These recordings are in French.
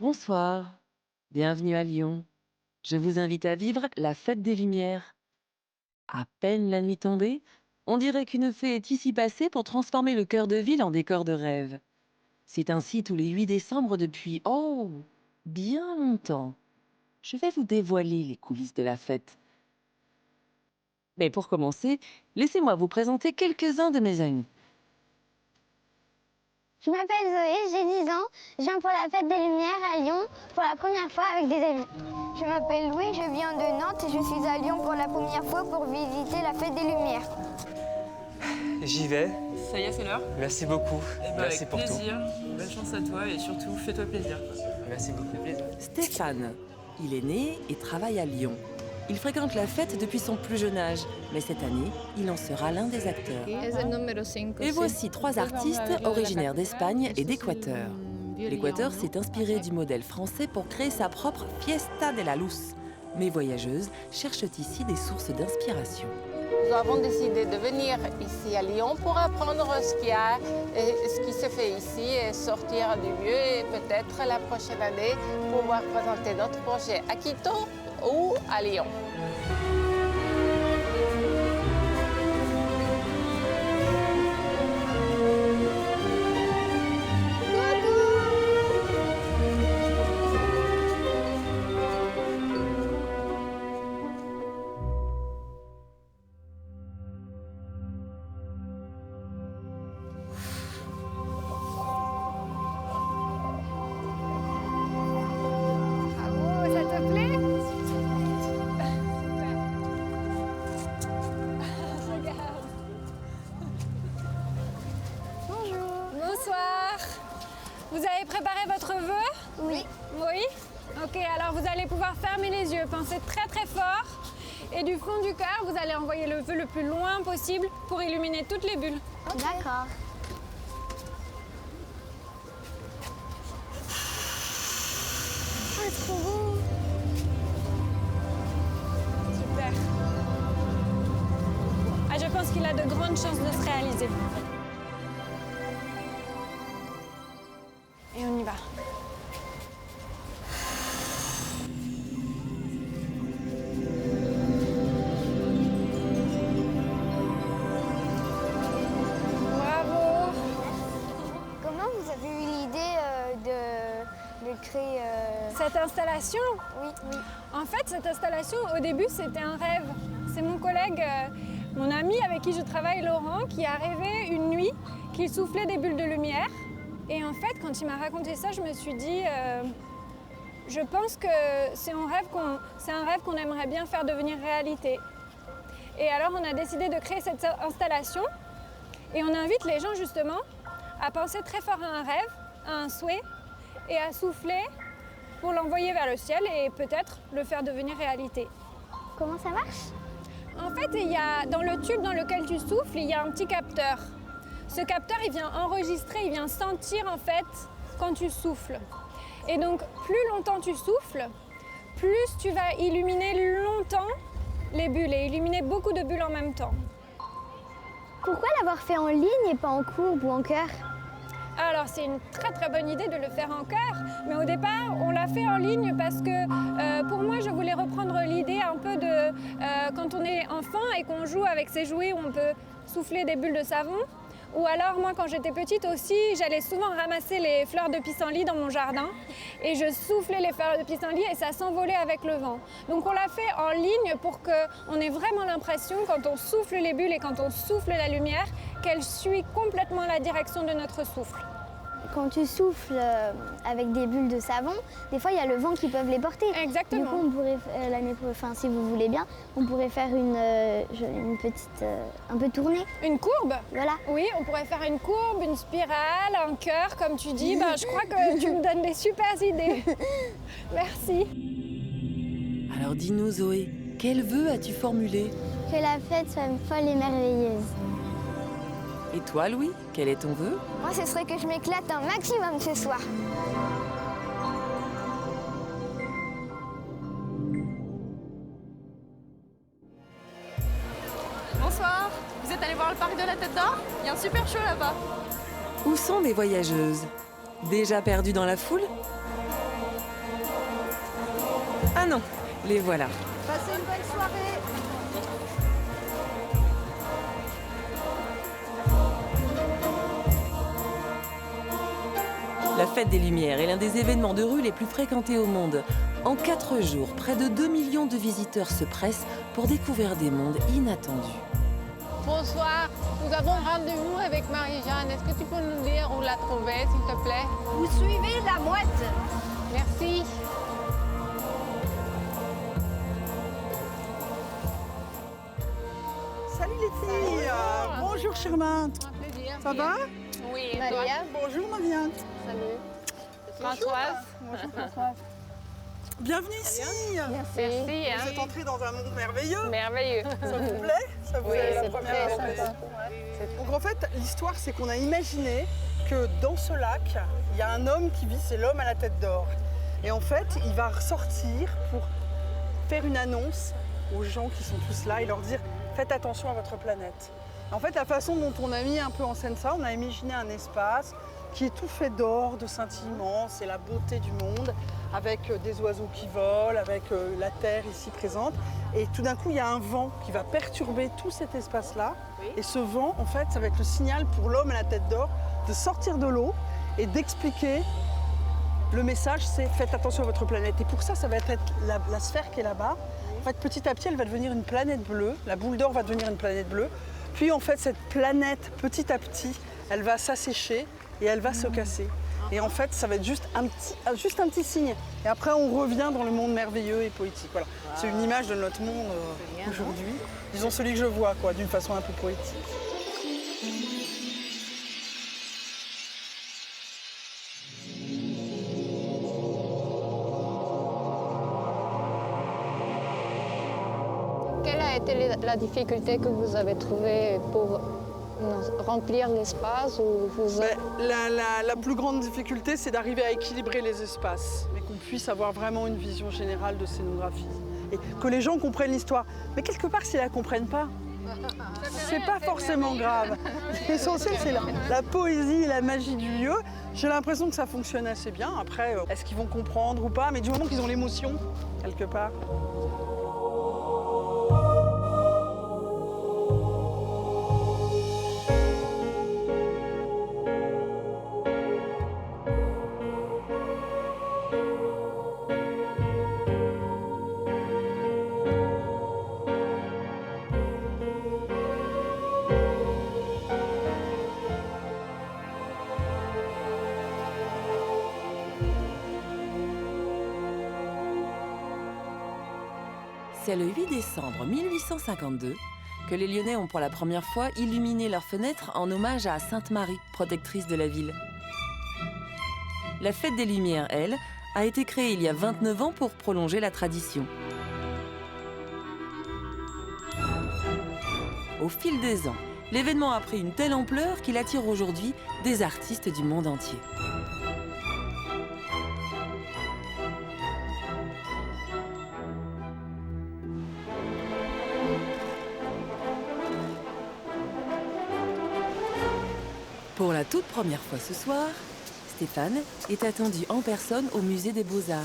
Bonsoir, bienvenue à Lyon. Je vous invite à vivre la fête des Lumières. À peine la nuit tombée, on dirait qu'une fée est ici passée pour transformer le cœur de ville en décor de rêve. C'est ainsi tous les 8 décembre depuis, bien longtemps. Je vais vous dévoiler les coulisses de la fête. Mais pour commencer, laissez-moi vous présenter quelques-uns de mes amis. Je m'appelle Zoé, j'ai 10 ans. Je viens pour la fête des Lumières à Lyon pour la première fois avec des amis. Je m'appelle Louis, je viens de Nantes et je suis à Lyon pour la première fois pour visiter la fête des Lumières. J'y vais. Ça y est, c'est l'heure. Merci beaucoup. Merci avec pour plaisir. Bonne chance à toi et surtout, fais-toi plaisir. tout. Merci beaucoup. Plaisir. Stéphane. Il est né et travaille à Lyon. Il fréquente la fête depuis son plus jeune âge, mais cette année, il en sera l'un des acteurs. Et voici 3 artistes originaires d'Espagne et d'Équateur. L'Équateur s'est inspiré du modèle français pour créer sa propre Fiesta de la Luz. Mes voyageuses cherchent ici des sources d'inspiration. Nous avons décidé de venir ici à Lyon pour apprendre ce qu'il y a et ce qui se fait ici et sortir du lieu et peut-être la prochaine année pouvoir présenter notre projet à Quito ou à Lyon. Bravo, ça te plaît? Bonjour. Bonsoir. Vous avez préparé votre vœu? Oui. Oui? Ok, alors vous allez pouvoir fermer les yeux, pensez très très fort. Et du fond du cœur, vous allez envoyer le vœu le plus loin possible pour illuminer toutes les bulles. D'accord. Ah, trop beau. Super. Ah, je pense qu'il a de grandes chances de se réaliser. Et on y va. Bravo. Comment vous avez eu l'idée de créer... Cette installation, Oui, oui. en fait, cette installation, au début, c'était un rêve. C'est mon collègue, mon ami avec qui je travaille, Laurent, qui a rêvé une nuit qu'il soufflait des bulles de lumière. Et en fait, quand il m'a raconté ça, je me suis dit, je pense que c'est un rêve qu'on aimerait bien faire devenir réalité. Et alors, on a décidé de créer cette installation et on invite les gens justement à penser très fort à un rêve, à un souhait et à souffler pour l'envoyer vers le ciel et peut-être le faire devenir réalité. Comment ça marche? En fait, dans le tube dans lequel tu souffles, il y a un petit capteur. Ce capteur, il vient enregistrer, il vient sentir en fait quand tu souffles. Et donc, plus longtemps tu souffles, plus tu vas illuminer longtemps les bulles et illuminer beaucoup de bulles en même temps. Pourquoi l'avoir fait en ligne et pas en courbe ou en chœur? Alors c'est une très très bonne idée de le faire en chœur, mais au départ on l'a fait en ligne parce que pour moi je voulais reprendre l'idée un peu de quand on est enfant et qu'on joue avec ses jouets où on peut souffler des bulles de savon. Ou alors moi quand j'étais petite aussi, j'allais souvent ramasser les fleurs de pissenlit dans mon jardin et je soufflais les fleurs de pissenlit et ça s'envolait avec le vent. Donc on l'a fait en ligne pour qu'on ait vraiment l'impression quand on souffle les bulles et quand on souffle la lumière qu'elle suit complètement la direction de notre souffle. Quand tu souffles avec des bulles de savon, des fois il y a le vent qui peut les porter. Exactement. Du coup, on pourrait si vous voulez bien, on pourrait faire une petite un peu tournée. Une courbe? Voilà. Oui, on pourrait faire une courbe, une spirale, un cœur, comme tu dis. Je crois que tu me donnes des super idées. Merci. Alors dis-nous Zoé, quel vœu as-tu formulé? Que la fête soit folle et merveilleuse. Et toi Louis, quel est ton vœu? Moi, ce serait que je m'éclate un maximum ce soir. Bonsoir. Vous êtes allé voir le parc de la Tête d'Or? Il y a un super show là-bas. Où sont mes voyageuses? Déjà perdues dans la foule? Ah non, les voilà. Passez une bonne soirée. La Fête des Lumières est l'un des événements de rue les plus fréquentés au monde. En 4 jours, près de 2 millions de visiteurs se pressent pour découvrir des mondes inattendus. Bonsoir, nous avons rendez-vous avec Marie-Jeanne. Est-ce que tu peux nous dire où la trouver, s'il te plaît? Vous suivez la boîte. Merci. Salut les filles. Bonjour Charmante. Un plaisir. Ça va? Oui, et toi? Maria. Bonjour Marianne. Salut. Françoise. Bonjour Françoise. Bienvenue ici. Merci. Vous êtes entrée dans un monde merveilleux. Merveilleux. Ça vous plaît? Ça vous Oui, est la c'est première très rentrée. sympa. Donc en fait, l'histoire, c'est qu'on a imaginé que dans ce lac, il y a un homme qui vit, c'est l'homme à la tête d'or. Et en fait, il va ressortir pour faire une annonce aux gens qui sont tous là et leur dire « Faites attention à votre planète ». En fait, la façon dont on a mis un peu en scène ça, on a imaginé un espace qui est tout fait d'or, de scintillements, c'est la beauté du monde, avec des oiseaux qui volent, avec la terre ici présente. Et tout d'un coup, il y a un vent qui va perturber tout cet espace-là. Et ce vent, en fait, ça va être le signal pour l'homme à la tête d'or de sortir de l'eau et d'expliquer. Le message, c'est faites attention à votre planète. Et pour ça, ça va être la sphère qui est là-bas. En fait, petit à petit, elle va devenir une planète bleue. La boule d'or va devenir une planète bleue. Puis, en fait, cette planète, petit à petit, elle va s'assécher et elle va se casser. Et en fait, ça va être juste un petit signe. Et après, on revient dans le monde merveilleux et poétique. Voilà. C'est une image de notre monde aujourd'hui. Disons celui que je vois, quoi, d'une façon un peu poétique. Quelle a été la difficulté que vous avez trouvée pour remplir l'espace ou vous... La plus grande difficulté, c'est d'arriver à équilibrer les espaces, mais qu'on puisse avoir vraiment une vision générale de scénographie. Et que les gens comprennent l'histoire. Mais quelque part, s'ils ne la comprennent pas, c'est pas forcément grave. L'essentiel, c'est la poésie et la magie du lieu. J'ai l'impression que ça fonctionne assez bien. Après, est-ce qu'ils vont comprendre ou pas? Mais du moment qu'ils ont l'émotion, quelque part. C'est le 8 décembre 1852 que les Lyonnais ont pour la première fois illuminé leurs fenêtres en hommage à Sainte Marie, protectrice de la ville. La Fête des Lumières, elle, a été créée il y a 29 ans pour prolonger la tradition. Au fil des ans, l'événement a pris une telle ampleur qu'il attire aujourd'hui des artistes du monde entier. Pour la toute première fois ce soir, Stéphane est attendu en personne au Musée des Beaux-Arts.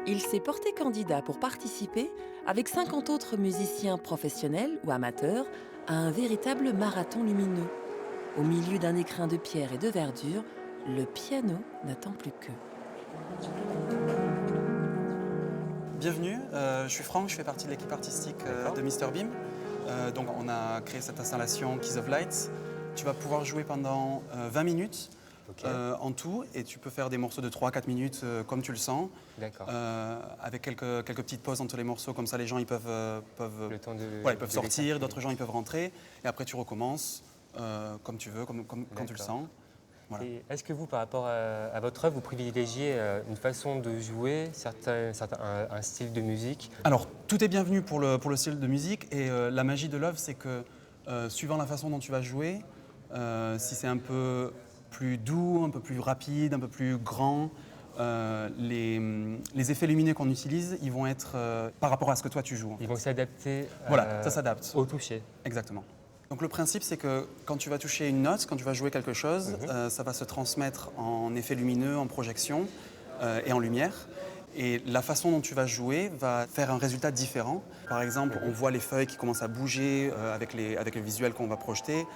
Il s'est porté candidat pour participer, avec 50 autres musiciens professionnels ou amateurs, à un véritable marathon lumineux. Au milieu d'un écrin de pierre et de verdure, le piano n'attend plus qu'eux. Bienvenue, je suis Franck, je fais partie de l'équipe artistique de Mr Beam. Donc on a créé cette installation Keys of Light. Tu vas pouvoir jouer pendant 20 minutes en tout et tu peux faire des morceaux de 3-4 minutes comme tu le sens. D'accord. Avec quelques petites pauses entre les morceaux, comme ça les gens ils peuvent Le temps ils peuvent sortir, d'autres gens ils peuvent rentrer et après tu recommences comme tu veux, comme quand tu le sens. Voilà. Est-ce que vous, par rapport à votre œuvre, vous privilégiez une façon de jouer, un style de musique? Alors, tout est bienvenu pour le style de musique et la magie de l'œuvre, c'est que suivant la façon dont tu vas jouer, si c'est un peu plus doux, un peu plus rapide, un peu plus grand, les effets lumineux qu'on utilise, ils vont être par rapport à ce que toi tu joues. Ils vont s'adapter Voilà, ça s'adapte. au toucher. Exactement. Donc le principe, c'est que quand tu vas toucher une note, quand tu vas jouer quelque chose, ça va se transmettre en effet lumineux, en projection et en lumière. Et la façon dont tu vas jouer va faire un résultat différent. Par exemple, on voit les feuilles qui commencent à bouger avec le visuel qu'on va projeter.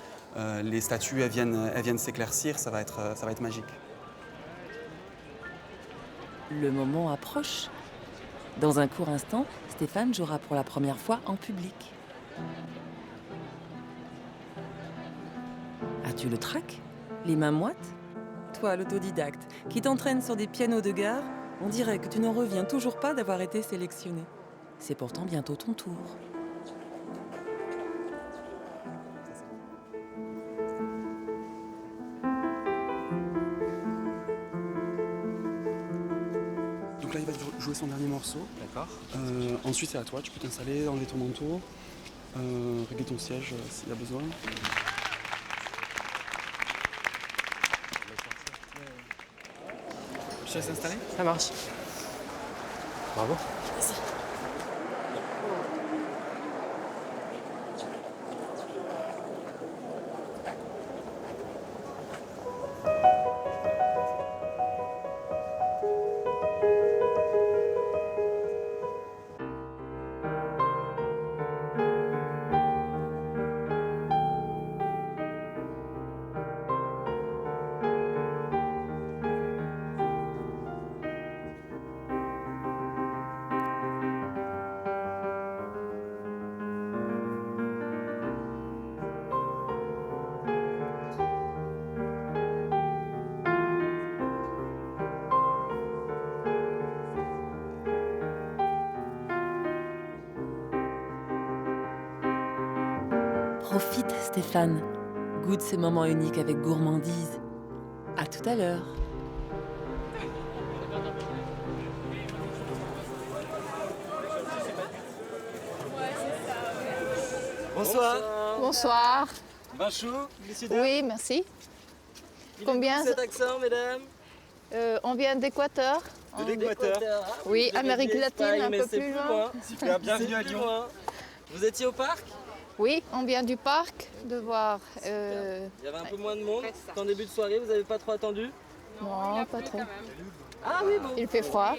Les statues, elles viennent s'éclaircir, ça va être magique. Le moment approche. Dans un court instant, Stéphane jouera pour la première fois en public. As-tu le trac? Les mains moites? Toi, l'autodidacte, qui t'entraîne sur des pianos de gare, on dirait que tu n'en reviens toujours pas d'avoir été sélectionné. C'est pourtant bientôt ton tour. Donc là, il va jouer son dernier morceau. D'accord. Ensuite, c'est à toi. Tu peux t'installer, enlever ton manteau, régler ton siège s'il y a besoin. Je te laisse installer. Ça marche. Bravo. Profite, Stéphane. Goûte ces moments uniques avec gourmandise. À tout à l'heure. Bonsoir. Bonsoir. Vin chaud, messieurs, Oui, merci. Combien cet accent, mesdames? On vient d'Équateur. De l'Équateur. Oui, Vous avez Amérique dit latine, Espagne, un mais peu c'est plus loin. loin. Super, bienvenue à Lyon. Vous étiez au parc? Oui, on vient du parc de voir. Il y avait un peu moins de monde qu'en début de soirée, vous n'avez pas trop attendu? Non, pas trop. Ah oui, bon. Il fait froid.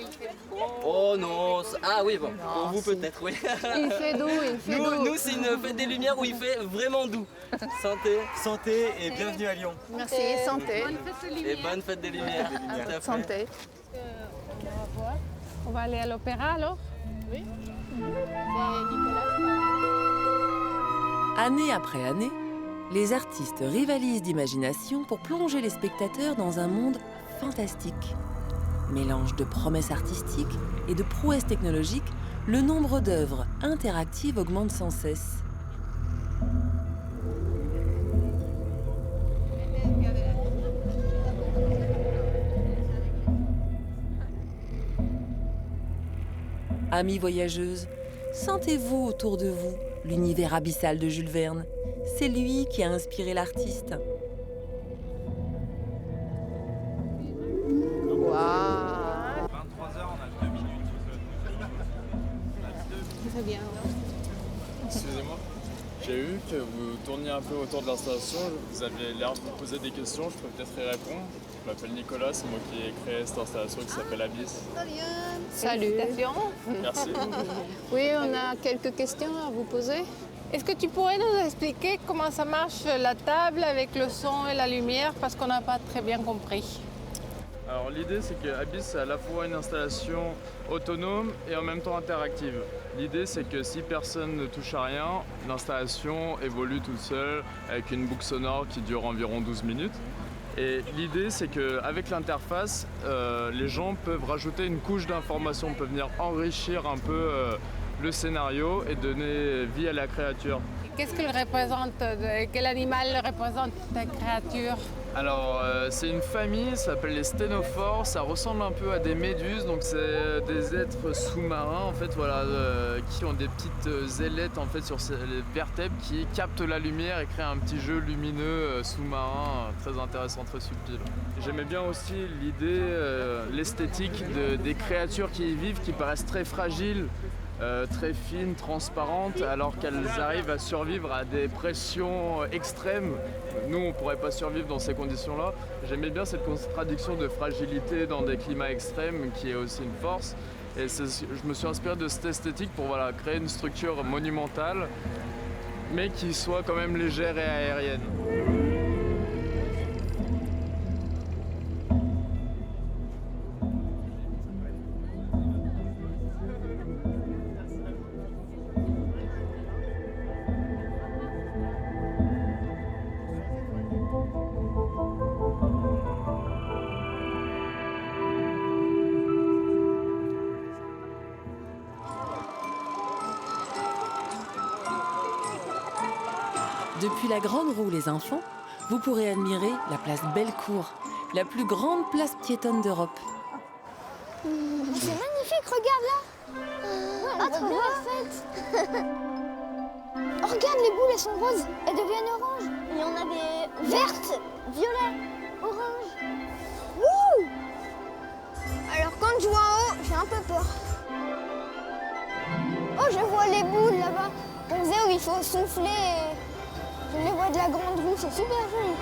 Oh non, ah oui, bon, Non, pour vous si. peut-être, oui. Il fait doux, il fait doux. Nous c'est une fête des Lumières où il fait vraiment doux. Santé. Santé et bienvenue à Lyon. Merci, santé. Et bonne fête des Lumières. Tout à fait. Santé. On va aller à l'opéra alors? Année après année, les artistes rivalisent d'imagination pour plonger les spectateurs dans un monde fantastique. Mélange de promesses artistiques et de prouesses technologiques, le nombre d'œuvres interactives augmente sans cesse. Amis voyageuses, sentez-vous autour de vous l'univers abyssal de Jules Verne. C'est lui qui a inspiré l'artiste. Waouh. 23h, on a 2 minutes. Très bien. Excusez-moi, j'ai vu que vous tourniez un peu autour de l'installation. Vous aviez l'air de me poser des questions, je peux peut-être y répondre. Je m'appelle Nicolas, c'est moi qui ai créé cette installation qui s'appelle Abyss. Salut. Merci. Oui, on a quelques questions à vous poser. Est-ce que tu pourrais nous expliquer comment ça marche la table avec le son et la lumière parce qu'on n'a pas très bien compris. Alors l'idée c'est que Abyss c'est à la fois une installation autonome et en même temps interactive. L'idée c'est que si personne ne touche à rien, l'installation évolue toute seule avec une boucle sonore qui dure environ 12 minutes. Et l'idée c'est qu'avec l'interface, les gens peuvent rajouter une couche d'informations, peuvent venir enrichir un peu le scénario et donner vie à la créature. Qu'est-ce qu'il représente? Quel animal représente ta créature? Alors c'est une famille, ça s'appelle les sténophores, ça ressemble un peu à des méduses, donc c'est des êtres sous-marins en fait, voilà, qui ont des petites ailettes en fait sur les vertèbres qui captent la lumière et créent un petit jeu lumineux sous-marin très intéressant, très subtil. J'aimais bien aussi l'idée, l'esthétique des créatures qui y vivent, qui paraissent très fragiles, très fines, transparentes, alors qu'elles arrivent à survivre à des pressions extrêmes. Nous, on ne pourrait pas survivre dans ces conditions-là. J'aimais bien cette contradiction de fragilité dans des climats extrêmes qui est aussi une force. Et je me suis inspiré de cette esthétique pour créer une structure monumentale, mais qui soit quand même légère et aérienne. Depuis la Grande Roue, les enfants, vous pourrez admirer la place Bellecour, la plus grande place piétonne d'Europe. C'est magnifique, regarde là. Ah, trop bien faite. Oh, regarde, les boules, elles sont roses. Elles deviennent oranges. Il y en a des vertes, violets, oranges. Wouh! Alors quand je vois en haut, j'ai un peu peur. Oh, je vois les boules là-bas. On disait où il faut souffler. Je les vois de la Grande Roue, c'est super joli.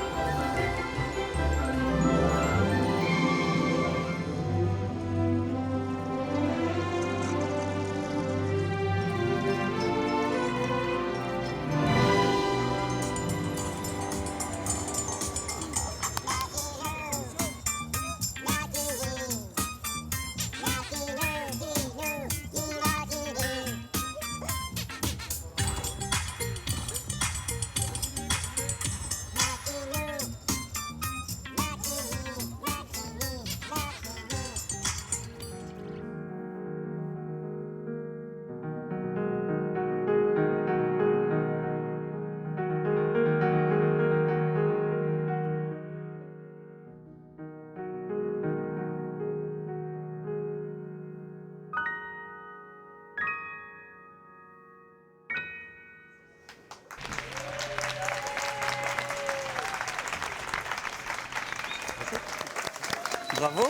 Bravo.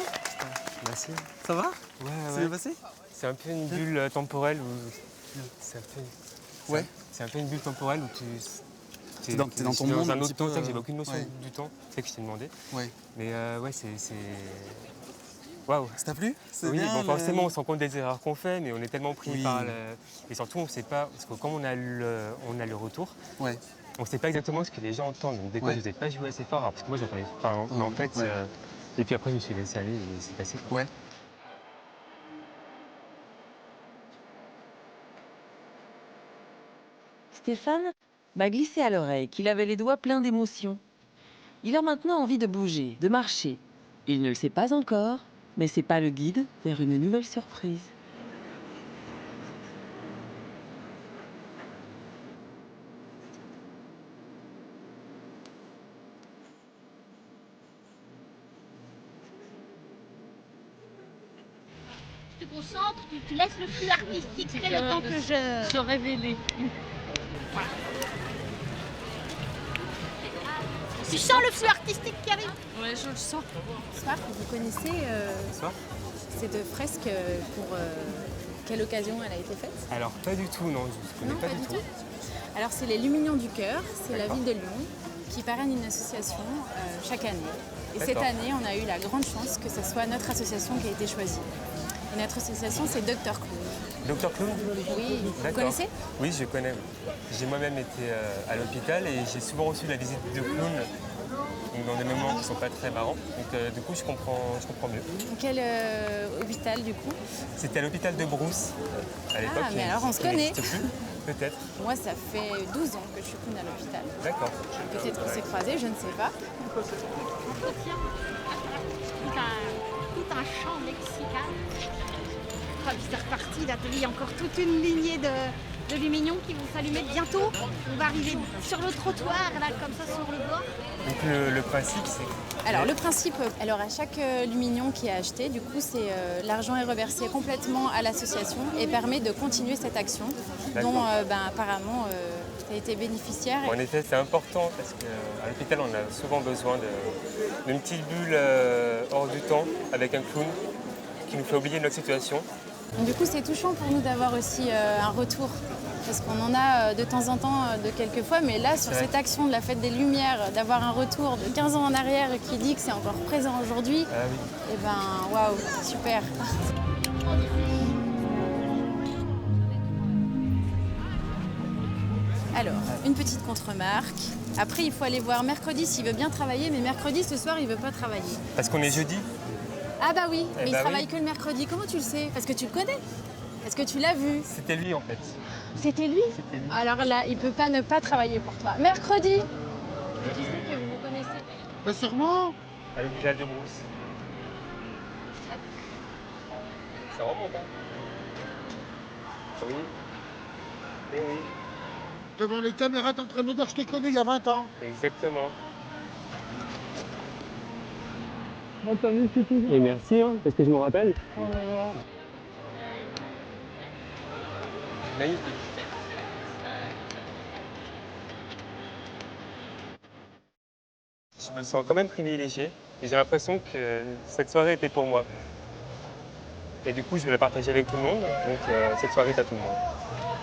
Merci. Ça va? Ouais, C'est bien passé? C'est un peu une bulle temporelle où... C'est un peu une bulle temporelle où T'es dans ton monde dans un un autre petit temps, peu, c'est que j'avais aucune notion du temps. C'est ça que je t'ai demandé. Ouais. Mais c'est... Waouh. Ça t'a plu? Oui, bon, forcément, on se rend compte des erreurs qu'on fait, mais on est tellement pris par le... Et surtout, on ne sait pas, parce que comme on a le retour, on ne sait pas exactement ce que les gens entendent. Donc des fois, je n'osais pas jouer assez fort, alors, parce que moi, j'entendais pas. Mais en fait, et puis après, je me suis laissé aller et c'est passé. Ouais. Stéphane m'a glissé à l'oreille qu'il avait les doigts pleins d'émotions. Il a maintenant envie de bouger, de marcher. Il ne le sait pas encore, mais c'est pas le guide vers une nouvelle surprise. Tu te concentres, tu laisses le flux artistique faire le temps que je se révéler. Voilà. Tu sens le flux artistique qui arrive? Oui, je le sens. Soir, vous connaissez cette fresque pour quelle occasion elle a été faite? Alors pas du tout, non, je ne connais pas du tout. Alors c'est les Lumignons du Cœur, c'est la ville de Lyon qui parraine une association chaque année. Et cette année, on a eu la grande chance que ce soit notre association qui a été choisie. Et notre association, c'est Dr Clown. Dr Clown? Oui, vous connaissez? Oui, je connais. J'ai moi-même été à l'hôpital et j'ai souvent reçu la visite de clowns dans des moments qui ne sont pas très marrants. Donc du coup, je comprends mieux. Quel hôpital du coup? C'était à l'hôpital de Brousse à l'époque. Ah, mais alors on se connaît. Peut-être. Moi, ça fait 12 ans que je suis clown à l'hôpital. D'accord. Peut-être qu'on s'est croisés, je ne sais pas. Tout un champ lexical. C'est reparti, l'atelier, il y a encore toute une lignée de lumignons qui vont s'allumer bientôt. On va arriver sur le trottoir, là, comme ça, sur le bord. Donc le principe, c'est... Alors le principe, à chaque lumignon qui est acheté, du coup, l'argent est reversé complètement à l'association et permet de continuer cette action dont apparemment tu as été bénéficiaire. En effet, c'est important parce qu'à l'hôpital, on a souvent besoin d'une petite bulle hors du temps avec un clown qui nous fait oublier notre situation. Du coup, c'est touchant pour nous d'avoir aussi un retour. Parce qu'on en a de temps en temps, de quelques fois, mais là, sur cette action de la fête des Lumières, d'avoir un retour de 15 ans en arrière qui dit que c'est encore présent aujourd'hui, et ben waouh, super. Alors, une petite contre-remarque. Après, il faut aller voir mercredi s'il veut bien travailler, mais mercredi, ce soir, il veut pas travailler. Parce qu'on est jeudi. Ah bah oui, mais il travaille que le mercredi. Comment tu le sais? Parce que tu le connais. Parce que tu l'as vu. C'était lui en fait. C'était lui? Alors là, il peut pas ne pas travailler pour toi. Mercredi. Qui c'est que vous connaissez? Bah sûrement. Avec Jade de Brousse. Ça remonte, hein? Oui. Eh oui. Devant les caméras d'entraînement, je t'ai connu il y a 20 ans. Exactement. Et merci, hein, parce que je me rappelle. Magnifique. Je me sens quand même privilégié et j'ai l'impression que cette soirée était pour moi. Et du coup, je vais la partager avec tout le monde, donc cette soirée est à tout le monde.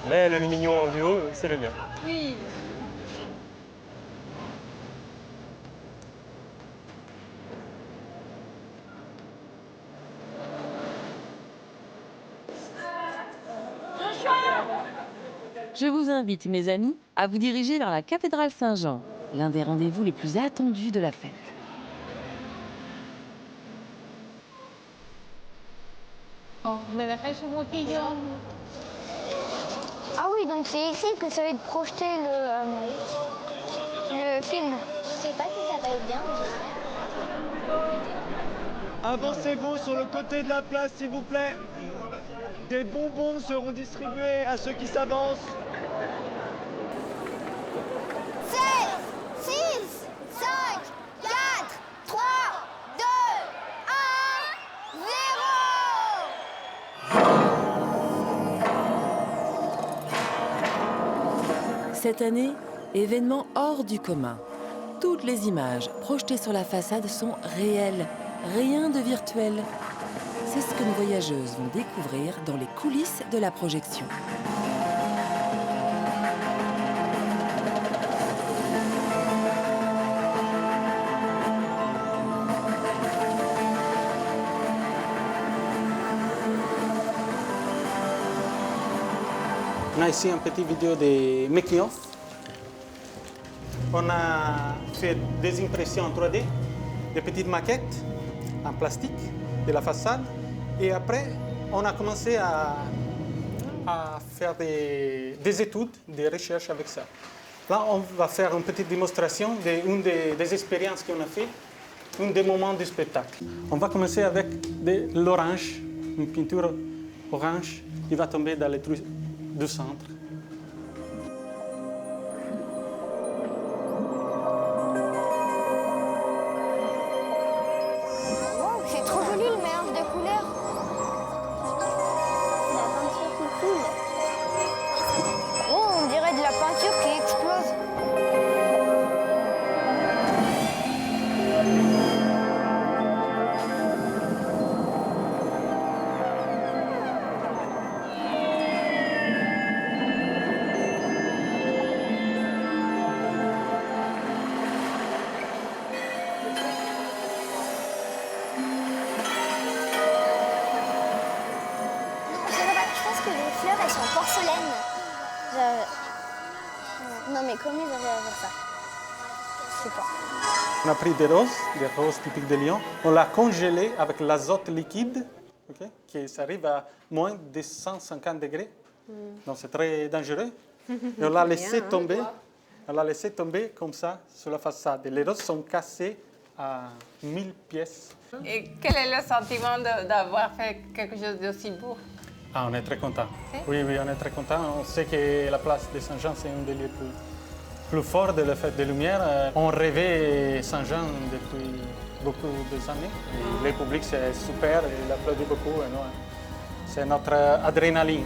Mais le mignon en duo, c'est le mien. Oui. Je vous invite, mes amis, à vous diriger vers la cathédrale Saint-Jean, l'un des rendez-vous les plus attendus de la fête. Ah oui, donc c'est ici que ça va être projeté le film. Je sais pas si ça va être bien. Avancez-vous sur le côté de la place, s'il vous plaît. Des bonbons seront distribués à ceux qui s'avancent. 16, 6, 5, 4, 3, 2, 1, 0. Cette année, événement hors du commun. Toutes les images projetées sur la façade sont réelles, rien de virtuel. C'est ce que nos voyageuses vont découvrir dans les coulisses de la projection. On a ici une petite vidéo de making-of. On a fait des impressions en 3D, des petites maquettes en plastique de la façade. Et après, on a commencé à faire des études, des recherches avec ça. Là, on va faire une petite démonstration d'une des expériences qu'on a fait, un des moments du spectacle. On va commencer avec de l'orange, une peinture orange qui va tomber dans les trous du centre. Wow, c'est trop joli le mélange de couleurs. La peinture qui coule. Oh, on dirait de la peinture qui explose. Je pense que les fleurs, elles sont en porcelaine. Non, mais comment ils arrivent à faire ça? Je sais pas. On a pris des roses typiques de Lyon. On l'a congelé avec l'azote liquide, okay, qui arrive à moins de 150 degrés. Donc c'est très dangereux. Et on l'a laissé tomber. On l'a laissé tomber comme ça sur la façade. Et les roses sont cassées à 1000 pièces. Et quel est le sentiment d'avoir fait quelque chose d'aussi beau? Ah, on est très content. Oui, oui, on est très content. On sait que la place de Saint-Jean, c'est un des lieux plus forts de la fête des Lumières. On rêvait Saint-Jean depuis beaucoup d'années. Le public, c'est super, il applaudit beaucoup. C'est notre adrénaline.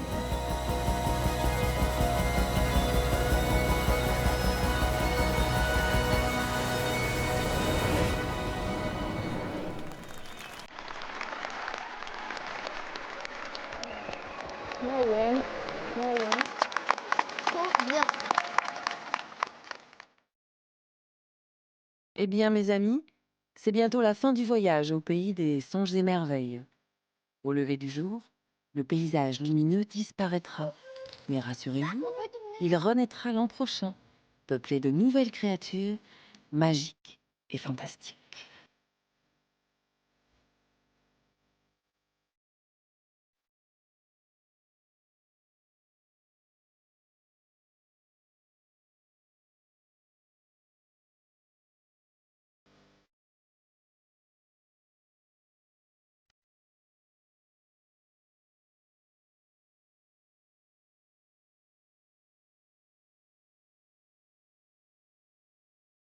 Bien. Eh bien, mes amis, c'est bientôt la fin du voyage au pays des songes et merveilles. Au lever du jour, le paysage lumineux disparaîtra. Mais rassurez-vous, il renaîtra l'an prochain, peuplé de nouvelles créatures magiques et fantastiques.